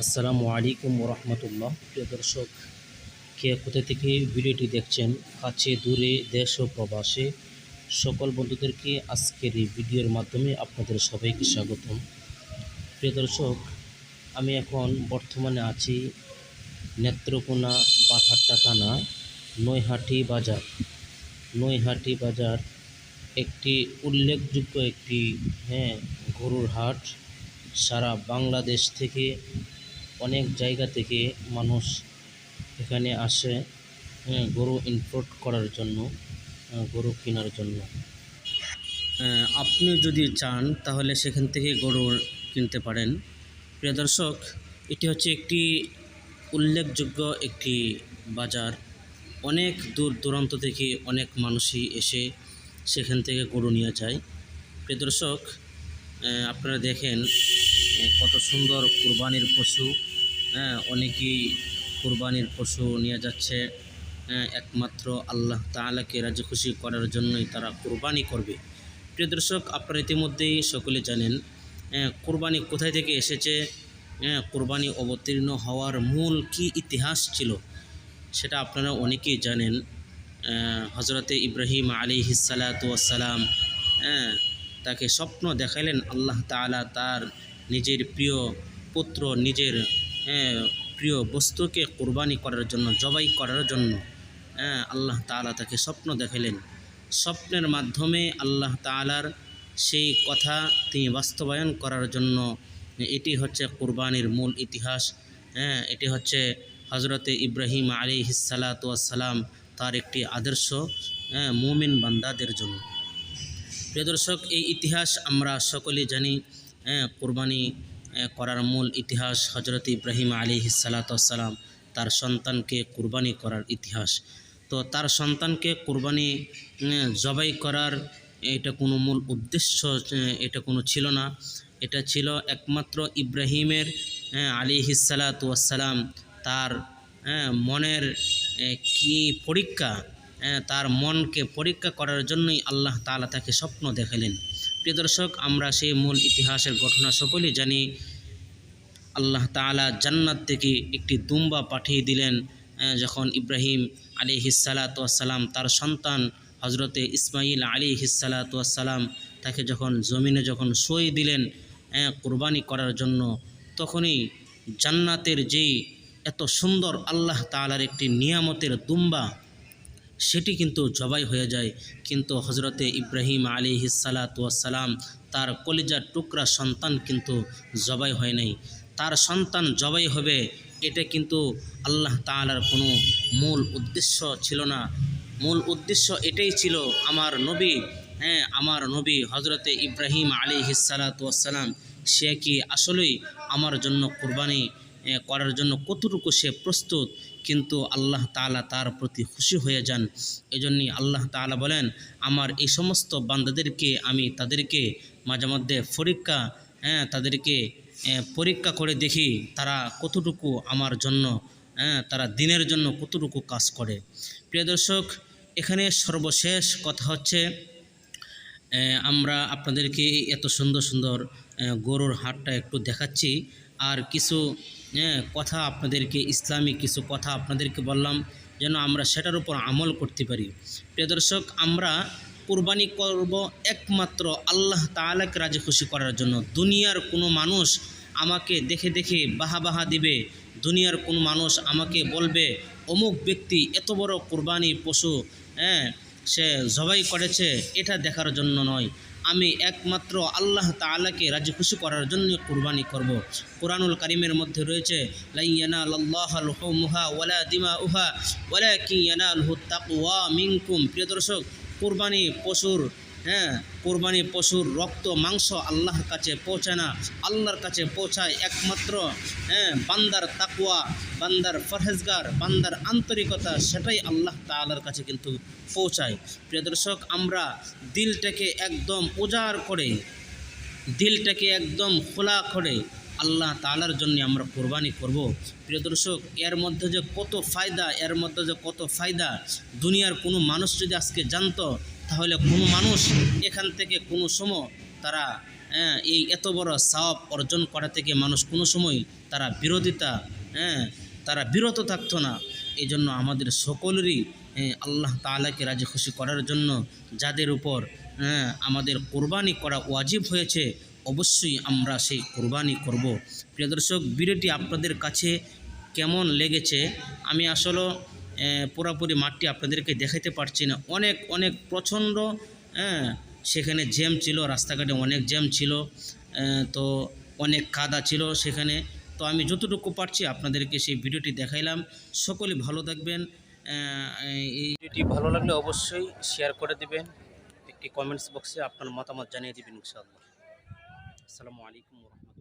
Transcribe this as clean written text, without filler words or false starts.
আসসালামু আলাইকুম ওরহমতুল্লাহ। প্রিয় দর্শক, কে কোথা থেকে ভিডিওটি দেখছেন, কাছে দূরে দেশ ও প্রবাসে, সকল বন্ধুদেরকে আজকের এই ভিডিওর মাধ্যমে আপনাদের সবাইকে স্বাগতম। প্রিয় দর্শক, আমি এখন বর্তমানে আছি নেত্রকোনা বারহাট্টা থানা নৈহাটি বাজার একটি উল্লেখযোগ্য একটি গরুর হাট। সারা বাংলাদেশ থেকে অনেক জায়গা থেকে মানুষ এখানে আসে গরু ইম্পোর্ট করার জন্য, গরু কেনার জন্য। আপনি যদি চান তাহলে সেখান থেকে গরু কিনতে পারেন। প্রিয় দর্শক, এটি হচ্ছে একটি উল্লেখযোগ্য একটি বাজার। অনেক দূর দূরান্ত থেকে অনেক মানুষই এসে সেখান থেকে গরু নিয়ে যায়। প্রিয় দর্শক, আপনারা দেখেন কত সুন্দর কুরবানির পশু। অনেকেই কুরবানির পশু নিয়ে যাচ্ছে, একমাত্র আল্লাহ তাআলাকে রাজি খুশি করার জন্যই তারা কুরবানি করবে। প্রিয় দর্শক, আপনারা ইতিমধ্যেই সকলে জানেন কুরবানি কোথায় থেকে এসেছে, কুরবানি অবতীর্ণ হওয়ার মূল কি ইতিহাস ছিল সেটা আপনারা অনেকেই জানেন। হজরতে ইব্রাহিম আলাইহিস সালাতু ওয়াস সালাম তাকে স্বপ্ন দেখাইলেন আল্লাহ তাআলা, তার নিজের প্রিয় পুত্র, নিজের প্রিয় বস্তুকে কুরবানি করার জন্য, জবাই করার জন্য আল্লাহ তাআলা তাকে স্বপ্ন দেখাইলেন। স্বপ্নের মাধ্যমে আল্লাহ তাআলার সেই কথা তিনি বাস্তবায়ন করার জন্য এটি হচ্ছে কুরবানির মূল ইতিহাস। এটি হচ্ছে হজরতে ইব্রাহিম আলাইহিস সালাতু ওয়াস সালাম তার একটি আদর্শ মুমিন বান্দাদের জন্য। প্রিয় দর্শক, এই ইতিহাস আমরা সকলেই জানি। কুরবানি করার মূল ইতিহাস হজরত ইব্রাহিম আলাইহিস সালাতু ওয়াস সালাম তার সন্তানকে কুরবানি করার ইতিহাস। তো তার সন্তানকে কুরবানি জবাই করার এটা কোনো মূল উদ্দেশ্য এটা কোনো ছিল না। এটা ছিল একমাত্র ইব্রাহিমের আলাইহিস সালাতু ওয়াস সালাম তার মনের কি পরীক্ষা, তার মনকে পরীক্ষা করার জন্যই আল্লাহ তাআলা তাকে স্বপ্ন দেখালেন। প্রিয় দর্শক, আমরা সেই মূল ইতিহাসের ঘটনা সকলেই জানি। আল্লাহ তাআলা জান্নাত থেকে একটি দুম্বা পাঠিয়ে দিলেন যখন ইব্রাহিম আলাইহিস সালাতু ওয়াস সালাম তার সন্তান হজরতে ইসমাইল আলাইহিস সালাতু ওয়াস সালাম তাকে যখন জমিনে সই দিলেন কুরবানি করার জন্য, তখনই জান্নাতের যেই এত সুন্দর আল্লাহ তাআলার একটি নিয়ামতের দুম্বা সেটি কিন্তু জবাই হয়ে যায়। কিন্তু হজরতে ইব্রাহিম আলাইহিস সালাতু ওয়াস সালাম তার কলিজার টুকরা সন্তান কিন্তু জবাই হয় নাই। তার সন্তান জবাই হবে এটা কিন্তু আল্লাহ তাআলার কোনো মূল উদ্দেশ্য ছিল না। মূল উদ্দেশ্য এটাই ছিল আমার নবী হজরতে ইব্রাহিম আলাইহিস সালাতু ওয়াস সালাম সে কি আসলেই আমার জন্য কুরবানি করার জন্য কতটুকু সে প্রস্তুত। কিন্তু আল্লাহ তাআলা তার প্রতি খুশি হয়ে যান। এজন্যই আল্লাহ তাআলা বলেন, আমার এই সমস্ত বান্দাদেরকে আমি তাদেরকে মাঝে মধ্যে তাদেরকে পরীক্ষা করে দেখি তারা কতটুকু আমার জন্য, তারা দিনের জন্য কতটুকু কাজ করে। প্রিয় দর্শক, এখানে সর্বশেষ কথা হচ্ছে আমরা আপনাদেরকে এত সুন্দর সুন্দর গরুর হাটটা একটু দেখাচ্ছি, আর কিছু কথা আপনাদেরকে, ইসলামিক কিছু কথা আপনাদেরকে বললাম যেন আমরা সেটার উপর আমল করতে পারি। প্রিয় দর্শক, আমরা কুরবানি করব একমাত্র আল্লাহ তাআলাকে রাজি খুশি করার জন্য। দুনিয়ার কোনো মানুষ আমাকে দেখে দেখে বাহা দিবে, দুনিয়ার কোনো মানুষ আমাকে বলবে অমুক ব্যক্তি এত বড় কুরবানি পশু সে জবাই করেছে, এটা দেখার জন্য নয়। আমি একমাত্র আল্লাহ তাআলাকে রাজি খুশি করার জন্য কুরবানি করব। কোরআনুল কারীমের মধ্যে রয়েছে, লা ইয়ানালাল্লাহু লুহুমুহা ওয়ালা দিমাউহা ওয়ালাকিন ইয়ানালুহুত তাকওয়া মিনকুম। প্রিয় দর্শক, কোরবানি পশুর রক্ত মাংস আল্লাহর কাছে পৌঁছায় না। আল্লাহর কাছে পৌঁছায় একমাত্র বান্দার তাকওয়া, বান্দার পরহেজগার, বান্দার আন্তরিকতা, সেটাই আল্লাহ তাআলার কাছে কিন্তু পৌঁছায়। প্রিয় দর্শক, আমরা দিলটাকে একদম উজাড় করে, দিলটাকে একদম খোলা করে আল্লাহ তাআলার জন্য আমরা কুরবানি করব। প্রিয় দর্শক, এর মধ্যে যে কত ফায়দা, দুনিয়ার কোনো মানুষ যদি আজকে জানতো তাহলে কোনো মানুষ এখান থেকে কোনো সময় তারা এই এত বড় সওয়াব অর্জন করা থেকে মানুষ কোনো সময় তারা বিরোধিতা, তারা বিরত থাকতো না। এই জন্য আমাদের সকলেরই আল্লাহ তাআলাকে রাজি খুশি করার জন্য যাদের উপর আমাদের কোরবানি করা ওয়াজিব হয়েছে, অবশ্যই আমরা সেই কোরবানি করব। প্রিয় দর্শক, ভিডিওটি আপনাদের কাছে কেমন লেগেছে? আমি আসলে পুরোপুরি মাঠটি আপনাদেরকে দেখাতে পারছি না, অনেক অনেক প্রচণ্ড সেখানে জ্যাম ছিল, রাস্তাঘাটে অনেক জ্যাম ছিল, তো অনেক কাদা ছিল সেখানে। তো আমি যতটুকু পারছি আপনাদেরকে সেই ভিডিওটি দেখাইলাম। সকলে ভালো থাকবেন। এই ভিডিওটি ভালো লাগলে অবশ্যই শেয়ার করে দেবেন, একটি কমেন্টস বক্সে আপনার মতামত জানিয়ে দেবেন ইনশাআল্লাহ। আসসালামু আলাইকুম ওয়া রাহমাতুল্লাহ।